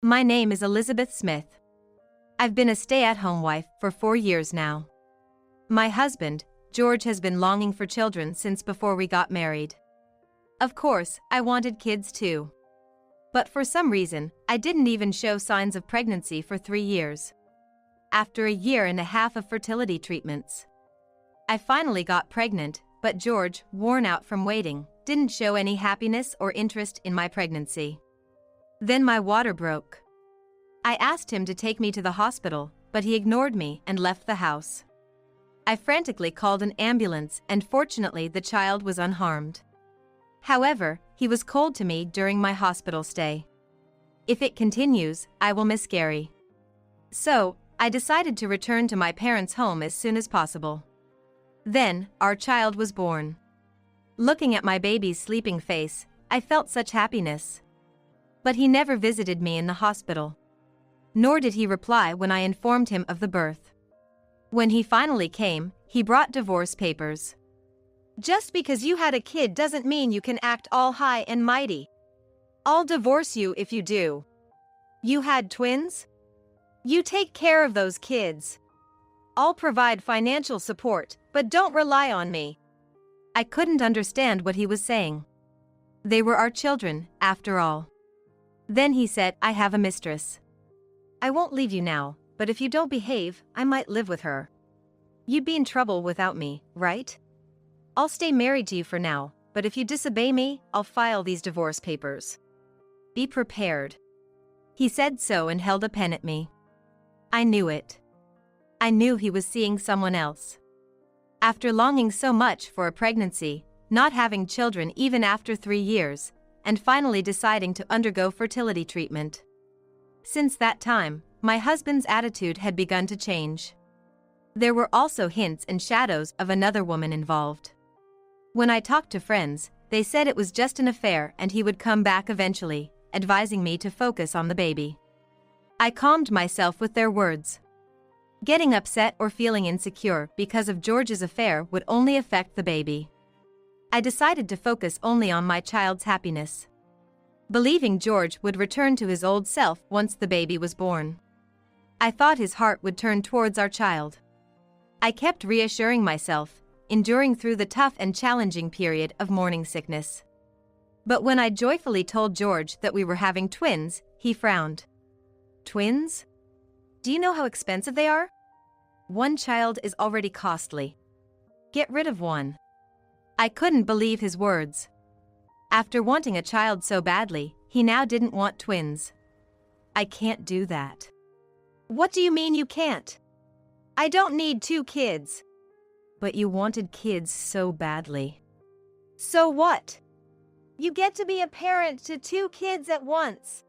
My name is Elizabeth Smith. I've been a stay-at-home wife for 4 years now. My husband, George, has been longing for children since before we got married. Of course, I wanted kids too. But for some reason, I didn't even show signs of pregnancy for 3 years. After a year and a half of fertility treatments, I finally got pregnant, but George, worn out from waiting, didn't show any happiness or interest in my pregnancy. Then my water broke. I asked him to take me to the hospital, but he ignored me and left the house. I frantically called an ambulance and fortunately the child was unharmed. However, he was cold to me during my hospital stay. If it continues, I will miscarry. So, I decided to return to my parents' home as soon as possible. Then, our child was born. Looking at my baby's sleeping face, I felt such happiness. But he never visited me in the hospital. Nor did he reply when I informed him of the birth. When he finally came, he brought divorce papers. Just because you had a kid doesn't mean you can act all high and mighty. I'll divorce you if you do. You had twins? You take care of those kids. I'll provide financial support, but don't rely on me. I couldn't understand what he was saying. They were our children, after all. Then he said, I have a mistress. I won't leave you now, but if you don't behave, I might live with her. You'd be in trouble without me, right? I'll stay married to you for now, but if you disobey me, I'll file these divorce papers. Be prepared. He said so and held a pen at me. I knew it. I knew he was seeing someone else. After longing so much for a pregnancy, not having children even after 3 years, and finally deciding to undergo fertility treatment. Since that time, my husband's attitude had begun to change. There were also hints and shadows of another woman involved. When I talked to friends, they said it was just an affair and he would come back eventually, advising me to focus on the baby. I calmed myself with their words. Getting upset or feeling insecure because of George's affair would only affect the baby. I decided to focus only on my child's happiness, believing George would return to his old self once the baby was born. I thought his heart would turn towards our child. I kept reassuring myself, enduring through the tough and challenging period of morning sickness. But when I joyfully told George that we were having twins, he frowned. Twins? Do you know how expensive they are? One child is already costly. Get rid of one. I couldn't believe his words. After wanting a child so badly, he now didn't want twins. I can't do that. What do you mean you can't? I don't need 2 kids. But you wanted kids so badly. So what? You get to be a parent to 2 kids at once.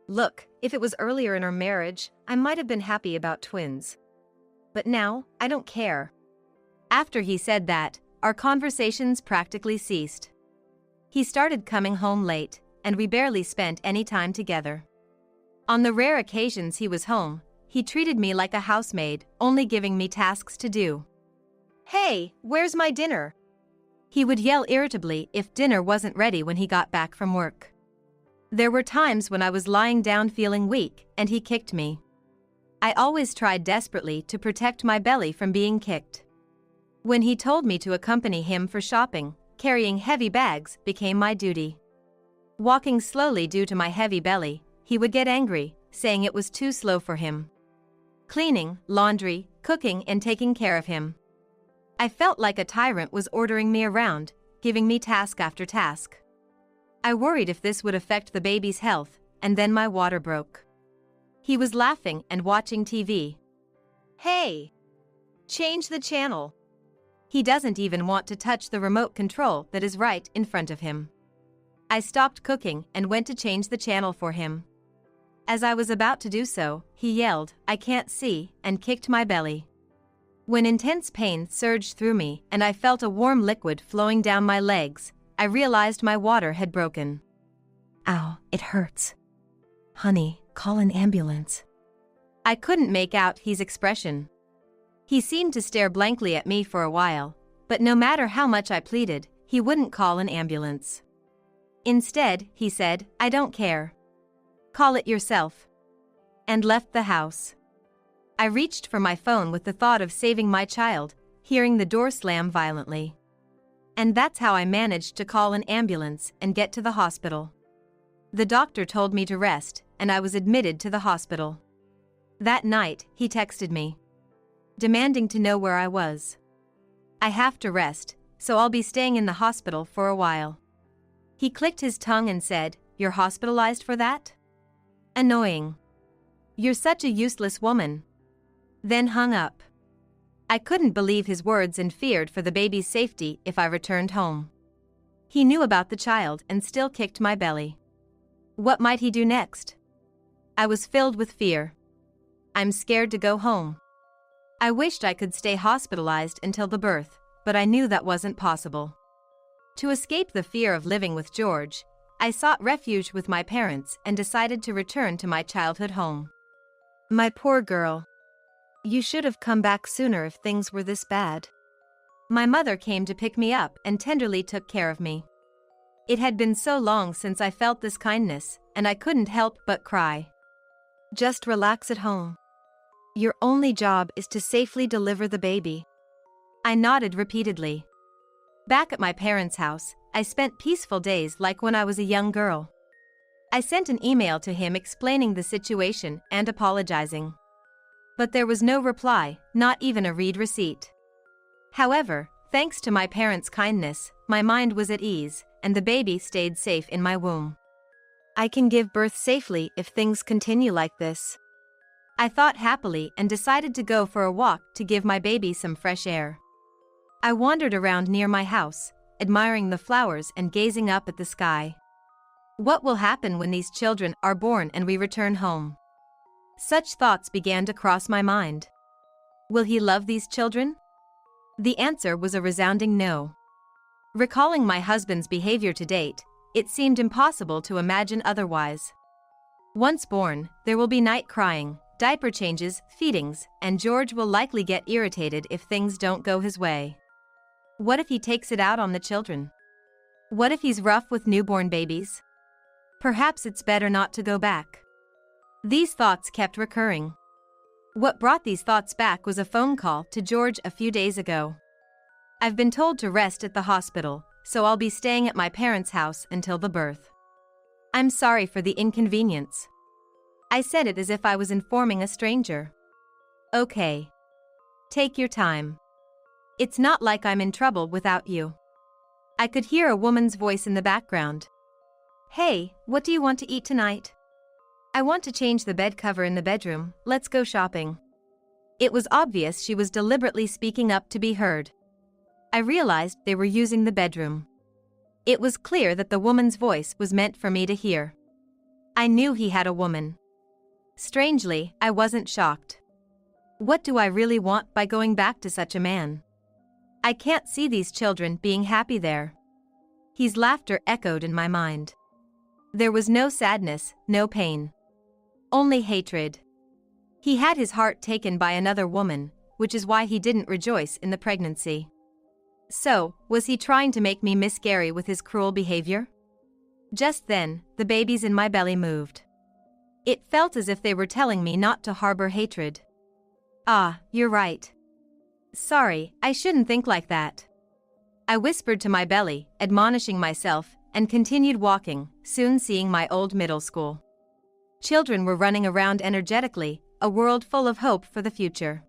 Look, if it was earlier in our marriage, I might have been happy about twins. But now, I don't care. After he said that, our conversations practically ceased. He started coming home late, and we barely spent any time together. On the rare occasions he was home, he treated me like a housemaid, only giving me tasks to do. Hey, where's my dinner? He would yell irritably if dinner wasn't ready when he got back from work. There were times when I was lying down feeling weak, and he kicked me. I always tried desperately to protect my belly from being kicked. When he told me to accompany him for shopping, carrying heavy bags became my duty. Walking slowly due to my heavy belly, he would get angry, saying it was too slow for him. Cleaning, laundry, cooking and taking care of him. I felt like a tyrant was ordering me around, giving me task after task. I worried if this would affect the baby's health, and then my water broke. He was laughing and watching TV. Hey! Change the channel. He doesn't even want to touch the remote control that is right in front of him. I stopped cooking and went to change the channel for him. As I was about to do so, he yelled, I can't see, and kicked my belly. When intense pain surged through me and I felt a warm liquid flowing down my legs, I realized my water had broken. Ow, it hurts. Honey, call an ambulance. I couldn't make out his expression. He seemed to stare blankly at me for a while, but no matter how much I pleaded, he wouldn't call an ambulance. Instead, he said, I don't care. Call it yourself. And left the house. I reached for my phone with the thought of saving my child, hearing the door slam violently. And that's how I managed to call an ambulance and get to the hospital. The doctor told me to rest, and I was admitted to the hospital. That night, he texted me, demanding to know where I was. I have to rest, so I'll be staying in the hospital for a while. He clicked his tongue and said, "You're hospitalized for that? Annoying. You're such a useless woman." Then hung up. I couldn't believe his words and feared for the baby's safety if I returned home. He knew about the child and still kicked my belly. What might he do next? I was filled with fear. I'm scared to go home. I wished I could stay hospitalized until the birth, but I knew that wasn't possible. To escape the fear of living with George, I sought refuge with my parents and decided to return to my childhood home. My poor girl. You should have come back sooner if things were this bad. My mother came to pick me up and tenderly took care of me. It had been so long since I felt this kindness, and I couldn't help but cry. Just relax at home. Your only job is to safely deliver the baby. I nodded repeatedly. Back at my parents' house, I spent peaceful days like when I was a young girl. I sent an email to him explaining the situation and apologizing. But there was no reply, not even a read receipt. However, thanks to my parents' kindness, my mind was at ease, and the baby stayed safe in my womb. I can give birth safely if things continue like this. I thought happily and decided to go for a walk to give my baby some fresh air. I wandered around near my house, admiring the flowers and gazing up at the sky. What will happen when these children are born and we return home? Such thoughts began to cross my mind. Will he love these children? The answer was a resounding no. Recalling my husband's behavior to date, it seemed impossible to imagine otherwise. Once born, there will be night crying, diaper changes, feedings, and George will likely get irritated if things don't go his way. What if he takes it out on the children? What if he's rough with newborn babies? Perhaps it's better not to go back. These thoughts kept recurring. What brought these thoughts back was a phone call to George a few days ago. I've been told to rest at the hospital, so I'll be staying at my parents' house until the birth. I'm sorry for the inconvenience. I said it as if I was informing a stranger. Okay. Take your time. It's not like I'm in trouble without you. I could hear a woman's voice in the background. Hey, what do you want to eat tonight? I want to change the bed cover in the bedroom, let's go shopping. It was obvious she was deliberately speaking up to be heard. I realized they were using the bedroom. It was clear that the woman's voice was meant for me to hear. I knew he had a woman. Strangely, I wasn't shocked. What do I really want by going back to such a man? I can't see these children being happy there. His laughter echoed in my mind. There was no sadness, no pain. Only hatred. He had his heart taken by another woman, which is why he didn't rejoice in the pregnancy. So, was he trying to make me miss Gary with his cruel behavior? Just then, the babies in my belly moved. It felt as if they were telling me not to harbor hatred. Ah, you're right. Sorry, I shouldn't think like that. I whispered to my belly, admonishing myself, and continued walking, soon seeing my old middle school. Children were running around energetically, a world full of hope for the future.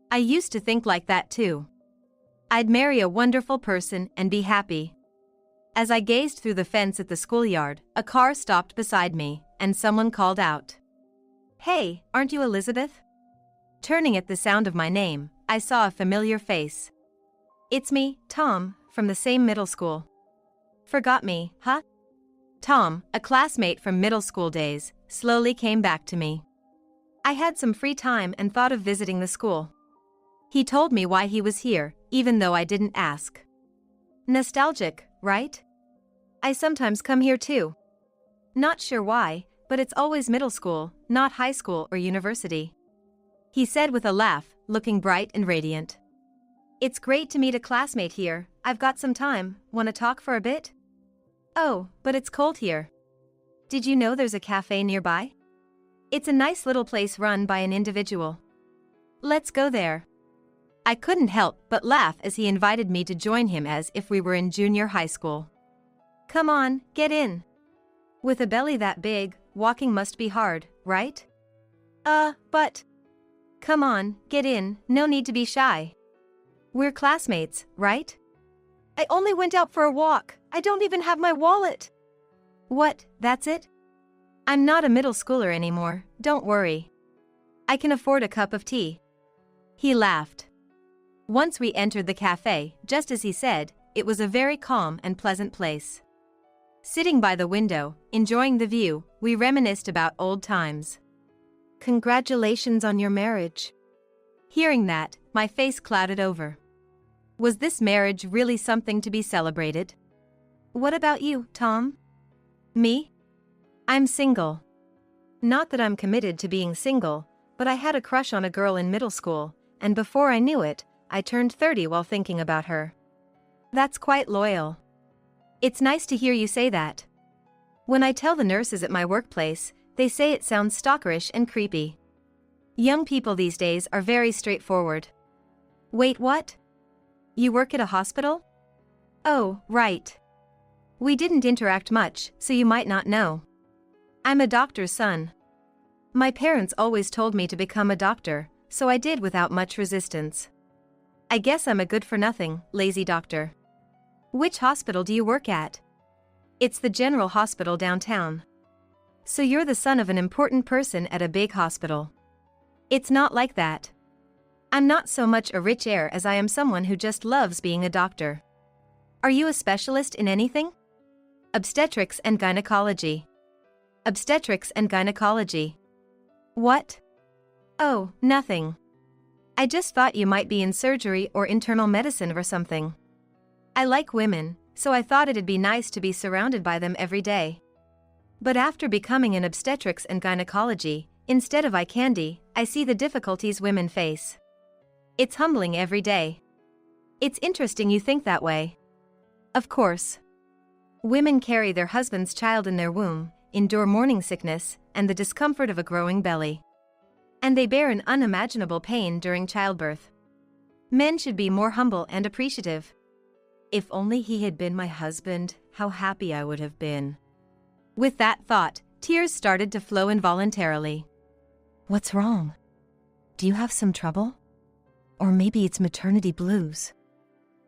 I used to think like that too. I'd marry a wonderful person and be happy. As I gazed through the fence at the schoolyard, a car stopped beside me, and someone called out. Hey, aren't you Elizabeth? Turning at the sound of my name, I saw a familiar face. It's me, Tom, from the same middle school. Forgot me, huh? Tom, a classmate from middle school days, slowly came back to me. I had some free time and thought of visiting the school. He told me why he was here, even though I didn't ask. Nostalgic, right? I sometimes come here too. Not sure why, but it's always middle school, not high school or university. He said with a laugh, looking bright and radiant. It's great to meet a classmate here. I've got some time, want to talk for a bit? Oh, but it's cold here. did you know there's a cafe nearby? It's a nice little place run by an individual. Let's go there. I couldn't help but laugh as he invited me to join him as if we were in junior high school. Come on, get in. With a belly that big, walking must be hard, right? But... Come on, get in, no need to be shy. We're classmates, right? I only went out for a walk, I don't even have my wallet. What, that's it? I'm not a middle schooler anymore, don't worry. I can afford a cup of tea. He laughed. Once we entered the cafe, just as he said, it was a very calm and pleasant place. Sitting by the window, enjoying the view, we reminisced about old times. Congratulations on your marriage. Hearing that, my face clouded over. Was this marriage really something to be celebrated? What about you, Tom? Me? I'm single. Not that I'm committed to being single, but I had a crush on a girl in middle school, and before I knew it, I turned 30 while thinking about her. That's quite loyal. It's nice to hear you say that. When I tell the nurses at my workplace, they say it sounds stalkerish and creepy. Young people these days are very straightforward. Wait, what? You work at a hospital? Oh, right. We didn't interact much, so you might not know. I'm a doctor's son. My parents always told me to become a doctor, so I did without much resistance. I guess I'm a good-for-nothing, lazy doctor. Which hospital do you work at? It's the general hospital downtown. So you're the son of an important person at a big hospital. It's not like that. I'm not so much a rich heir as I am someone who just loves being a doctor. Are you a specialist in anything? Obstetrics and gynecology. Obstetrics and gynecology. What? Oh, nothing. I just thought you might be in surgery or internal medicine or something. I like women, so I thought it'd be nice to be surrounded by them every day. But after becoming an obstetrics and gynecology, instead of eye candy, I see the difficulties women face. It's humbling every day. It's interesting you think that way. Of course. Women carry their husband's child in their womb, endure morning sickness, and the discomfort of a growing belly. And they bear an unimaginable pain during childbirth. Men should be more humble and appreciative. If only he had been my husband, how happy I would have been. With that thought, tears started to flow involuntarily. What's wrong? Do you have some trouble? Or maybe it's maternity blues.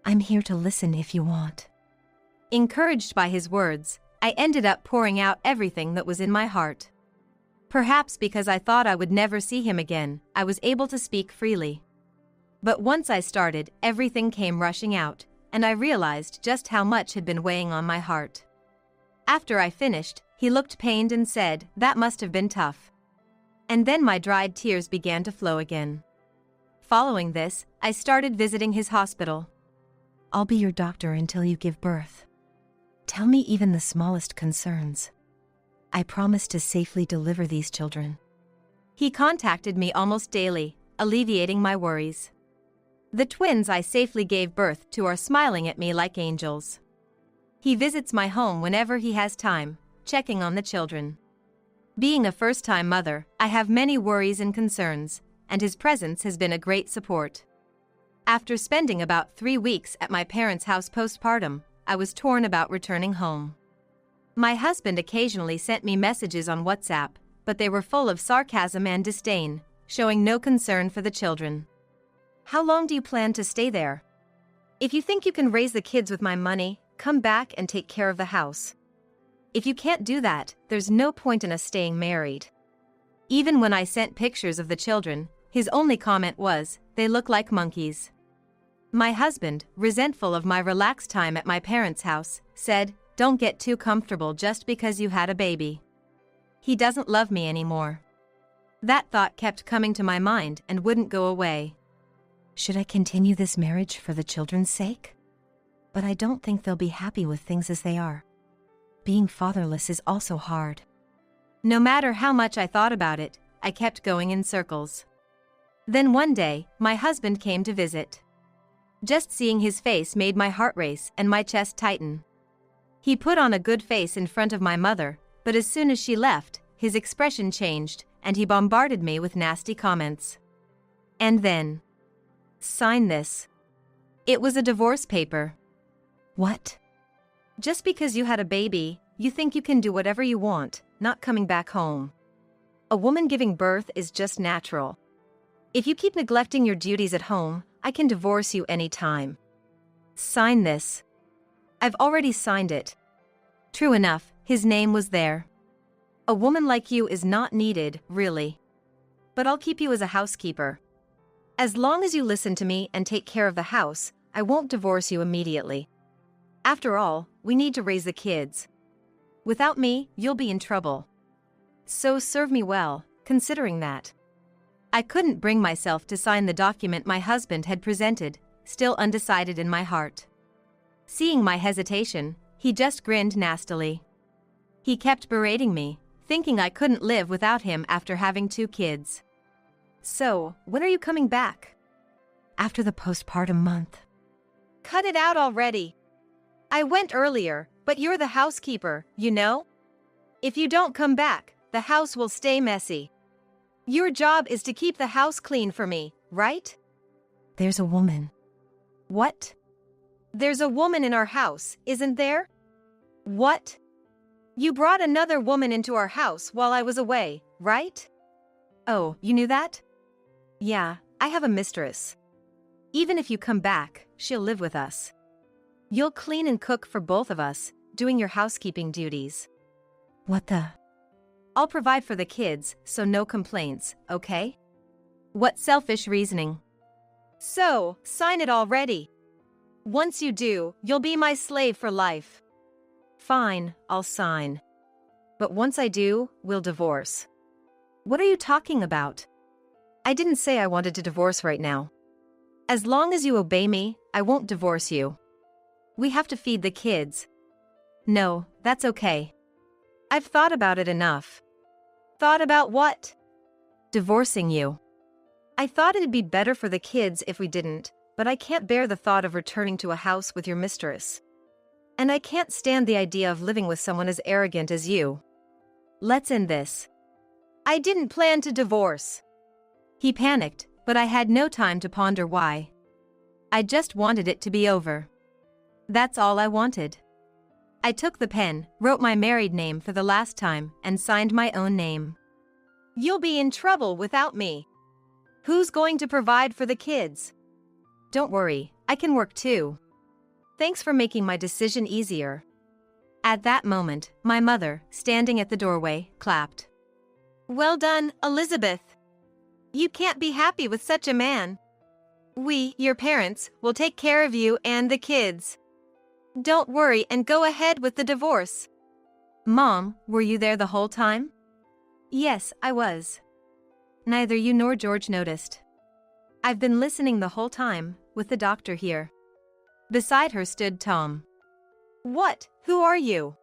I'm here to listen if you want. Encouraged by his words, I ended up pouring out everything that was in my heart. Perhaps because I thought I would never see him again, I was able to speak freely. But once I started, everything came rushing out, and I realized just how much had been weighing on my heart. After I finished, he looked pained and said, "That must have been tough." And then my dried tears began to flow again. Following this, I started visiting his hospital. I'll be your doctor until you give birth. Tell me even the smallest concerns. I promise to safely deliver these children. He contacted me almost daily, alleviating my worries. The twins I safely gave birth to are smiling at me like angels. He visits my home whenever he has time, checking on the children. Being a first-time mother, I have many worries and concerns, and his presence has been a great support. After spending about 3 weeks at my parents' house postpartum, I was torn about returning home. My husband occasionally sent me messages on WhatsApp, but they were full of sarcasm and disdain, showing no concern for the children. How long do you plan to stay there? If you think you can raise the kids with my money, come back and take care of the house. If you can't do that, there's no point in us staying married. Even when I sent pictures of the children, his only comment was, "They look like monkeys." My husband, resentful of my relaxed time at my parents' house, said, "Don't get too comfortable just because you had a baby. He doesn't love me anymore." That thought kept coming to my mind and wouldn't go away. Should I continue this marriage for the children's sake? But I don't think they'll be happy with things as they are. Being fatherless is also hard. No matter how much I thought about it, I kept going in circles. Then one day, my husband came to visit. Just seeing his face made my heart race and my chest tighten. He put on a good face in front of my mother, But as soon as she left, his expression changed, and he bombarded me with nasty comments. And then, "Sign this." It was a divorce paper. What? Just because you had a baby, you think you can do whatever you want, not coming back home. A woman giving birth is just natural. If you keep neglecting your duties at home, I can divorce you anytime. Sign this. I've already signed it. True enough, his name was there. A woman like you is not needed, really. But I'll keep you as a housekeeper. As long as you listen to me and take care of the house, I won't divorce you immediately. After all, we need to raise the kids. Without me, you'll be in trouble. So serve me well, considering that. I couldn't bring myself to sign the document my husband had presented, still undecided in my heart. Seeing my hesitation, he just grinned nastily. He kept berating me, thinking I couldn't live without him after having 2 kids. "So, when are you coming back?" "After the postpartum month." "Cut it out already. I went earlier, but you're the housekeeper, you know? If you don't come back, the house will stay messy. Your job is to keep the house clean for me, right?" "There's a woman." "What?" "There's a woman in our house, isn't there?" "What?" "You brought another woman into our house while I was away, right?" "Oh, you knew that?" "Yeah, I have a mistress. Even if you come back, she'll live with us. You'll clean and cook for both of us, doing your housekeeping duties." "What the?" "I'll provide for the kids, so no complaints, okay?" What selfish reasoning. "So, sign it already. Once you do, you'll be my slave for life." "Fine, I'll sign. But once I do, we'll divorce." "What are you talking about?" "I didn't say I wanted to divorce right now. As long as you obey me, I won't divorce you. We have to feed the kids." "No, that's okay. I've thought about it enough." "Thought about what?" "Divorcing you. I thought it'd be better for the kids if we didn't, but I can't bear the thought of returning to a house with your mistress. And I can't stand the idea of living with someone as arrogant as you. Let's end this." "I didn't plan to divorce." He panicked, but I had no time to ponder why. I just wanted it to be over. That's all I wanted. I took the pen, wrote my married name for the last time, and signed my own name. "You'll be in trouble without me. Who's going to provide for the kids?" "Don't worry, I can work too. Thanks for making my decision easier." At that moment, my mother, standing at the doorway, clapped. "Well done, Elizabeth. You can't be happy with such a man. We, your parents, will take care of you and the kids. Don't worry and go ahead with the divorce." "Mom, were you there the whole time?" "Yes, I was." Neither you nor George noticed. "I've been listening the whole time, with the doctor here." Beside her stood Tom. "What? Who are you?"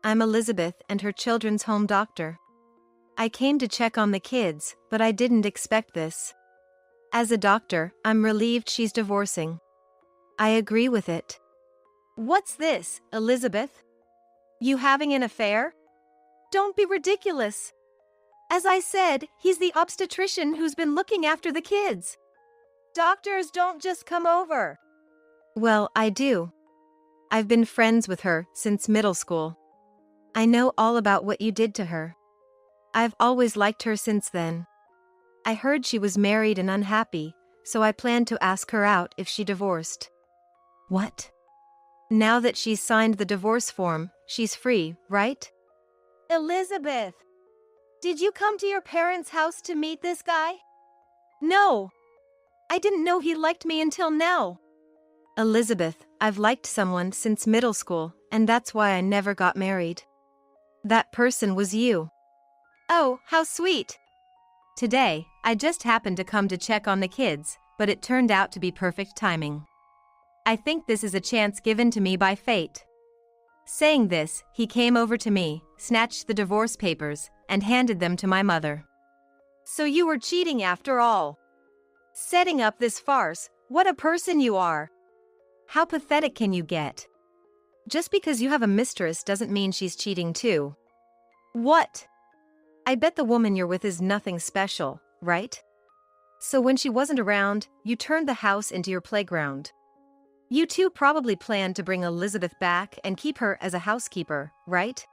"I'm Elizabeth and her children's home doctor. I came to check on the kids, but I didn't expect this. As a doctor, I'm relieved she's divorcing. I agree with it." "What's this, Elizabeth? You having an affair? Don't be ridiculous. As I said, he's the obstetrician who's been looking after the kids. Doctors don't just come over." "Well, I do. I've been friends with her since middle school. I know all about what you did to her. I've always liked her since then. I heard she was married and unhappy, so I planned to ask her out if she divorced." "What?" "Now that she's signed the divorce form, she's free, right?" "Elizabeth, did you come to your parents' house to meet this guy?" "No. I didn't know he liked me until now." "Elizabeth, I've liked someone since middle school, and that's why I never got married. That person was you." "Oh, how sweet." Today, I just happened to come to check on the kids, but it turned out to be perfect timing. I think this is a chance given to me by fate." Saying this, he came over to me, snatched the divorce papers, and handed them to my mother. "So you were cheating after all. Setting up this farce, what a person you are." How pathetic can you get? Just because you have a mistress doesn't mean she's cheating too. What? I bet the woman you're with is nothing special, right? So when she wasn't around, you turned the house into your playground. You two probably planned to bring Elizabeth back and keep her as a housekeeper, right?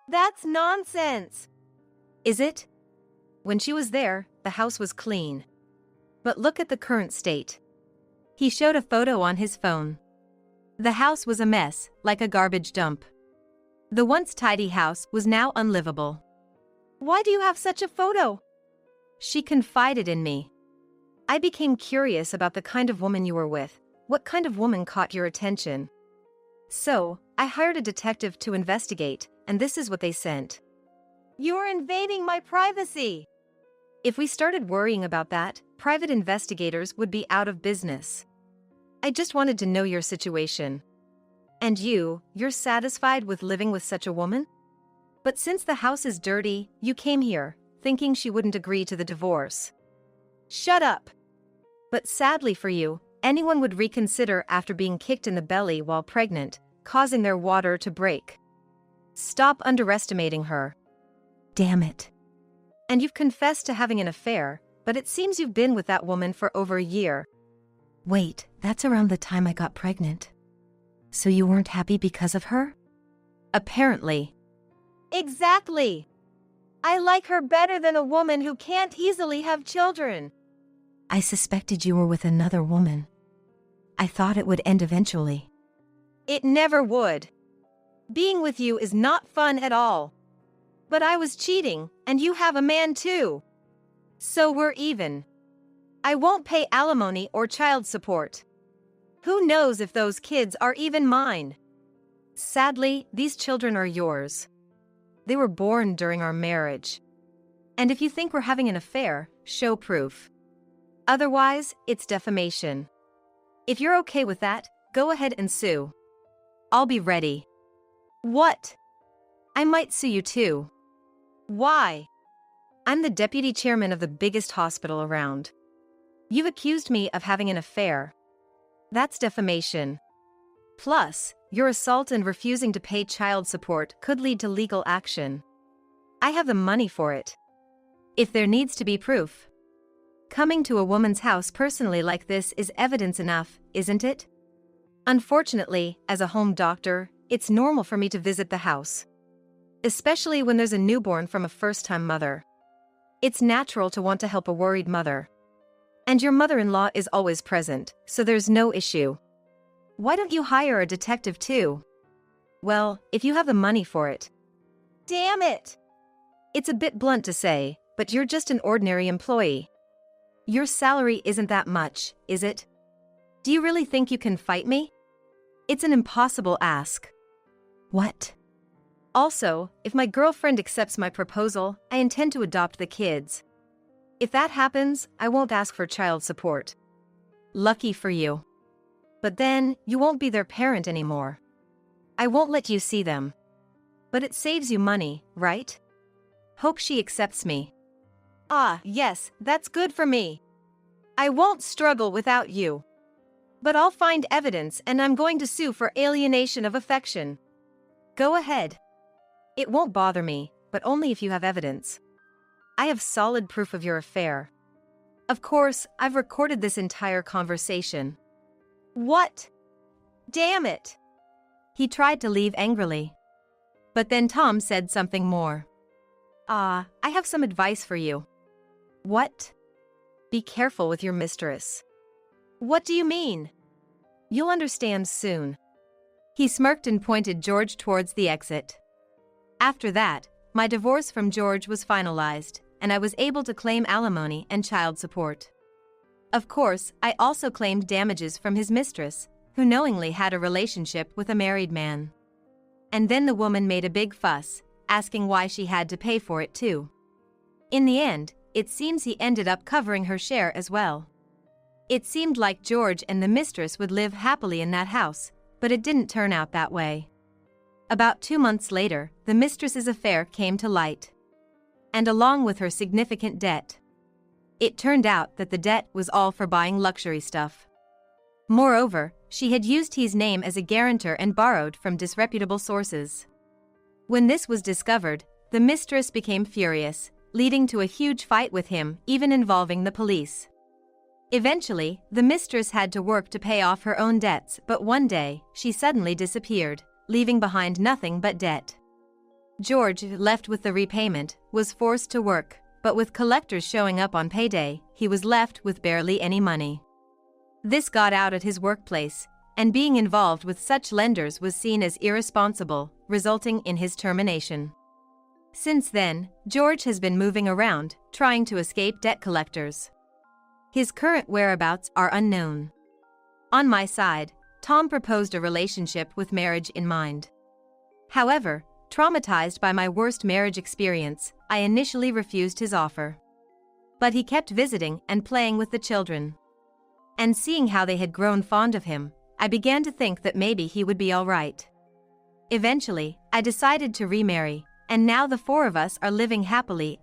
That's nonsense. Is it? When she was there, the house was clean. But look at the current state. He showed a photo on his phone. The house was a mess, like a garbage dump. The once tidy house was now unlivable. Why do you have such a photo? She confided in me. I became curious about the kind of woman you were with. What kind of woman caught your attention? So, I hired a detective to investigate, and this is what they sent. You're invading my privacy! If we started worrying about that, private investigators would be out of business. I just wanted to know your situation. And you're satisfied with living with such a woman? But since the house is dirty, you came here, thinking she wouldn't agree to the divorce. Shut up! But sadly for you, anyone would reconsider after being kicked in the belly while pregnant, causing their water to break. Stop underestimating her. Damn it. And you've confessed to having an affair, but it seems you've been with that woman for over a year. Wait, that's around the time I got pregnant. So you weren't happy because of her? Apparently. Exactly. I like her better than a woman who can't easily have children. I suspected you were with another woman. I thought it would end eventually. It never would. Being with you is not fun at all. But I was cheating, and you have a man too. So we're even. I won't pay alimony or child support. Who knows if those kids are even mine? Sadly, these children are yours. They were born during our marriage. And if you think we're having an affair, show proof. Otherwise, it's defamation. If you're okay with that, go ahead and sue. I'll be ready. What? I might sue you too. Why? I'm the deputy chairman of the biggest hospital around. You've accused me of having an affair. That's defamation. Plus, your assault and refusing to pay child support could lead to legal action. I have the money for it. If there needs to be proof. Coming to a woman's house personally like this is evidence enough, isn't it? Unfortunately, as a home doctor, it's normal for me to visit the house. Especially when there's a newborn from a first-time mother. It's natural to want to help a worried mother. And your mother-in-law is always present, so there's no issue. Why don't you hire a detective too? Well, if you have the money for it. Damn it! It's a bit blunt to say, but you're just an ordinary employee. Your salary isn't that much, is it? Do you really think you can fight me? It's an impossible ask. What? Also, if my girlfriend accepts my proposal, I intend to adopt the kids. If that happens, I won't ask for child support. Lucky for you. But then, you won't be their parent anymore. I won't let you see them. But it saves you money, right? Hope she accepts me. Ah, yes, that's good for me. I won't struggle without you. But I'll find evidence and I'm going to sue for alienation of affection. Go ahead. It won't bother me, but only if you have evidence. I have solid proof of your affair. Of course, I've recorded this entire conversation. What? Damn it! He tried to leave angrily. But then Tom said something more. I have some advice for you. What? Be careful with your mistress. What do you mean? You'll understand soon. He smirked and pointed George towards the exit. After that, my divorce from George was finalized, and I was able to claim alimony and child support. Of course, I also claimed damages from his mistress, who knowingly had a relationship with a married man. And then the woman made a big fuss, asking why she had to pay for it too. In the end, it seems he ended up covering her share as well. It seemed like George and the mistress would live happily in that house, but it didn't turn out that way. About 2 months later, the mistress's affair came to light. And along with her significant debt. It turned out that the debt was all for buying luxury stuff. Moreover, she had used his name as a guarantor and borrowed from disreputable sources. When this was discovered, the mistress became furious, leading to a huge fight with him, even involving the police. Eventually, the mistress had to work to pay off her own debts, but one day, she suddenly disappeared, leaving behind nothing but debt. George, left with the repayment, was forced to work, but with collectors showing up on payday, he was left with barely any money. This got out at his workplace, and being involved with such lenders was seen as irresponsible, resulting in his termination. Since then, George has been moving around, trying to escape debt collectors. His current whereabouts are unknown. On my side, Tom proposed a relationship with marriage in mind. However, traumatized by my worst marriage experience, I initially refused his offer. But he kept visiting and playing with the children. And seeing how they had grown fond of him, I began to think that maybe he would be all right. Eventually, I decided to remarry, and now the four of us are living happily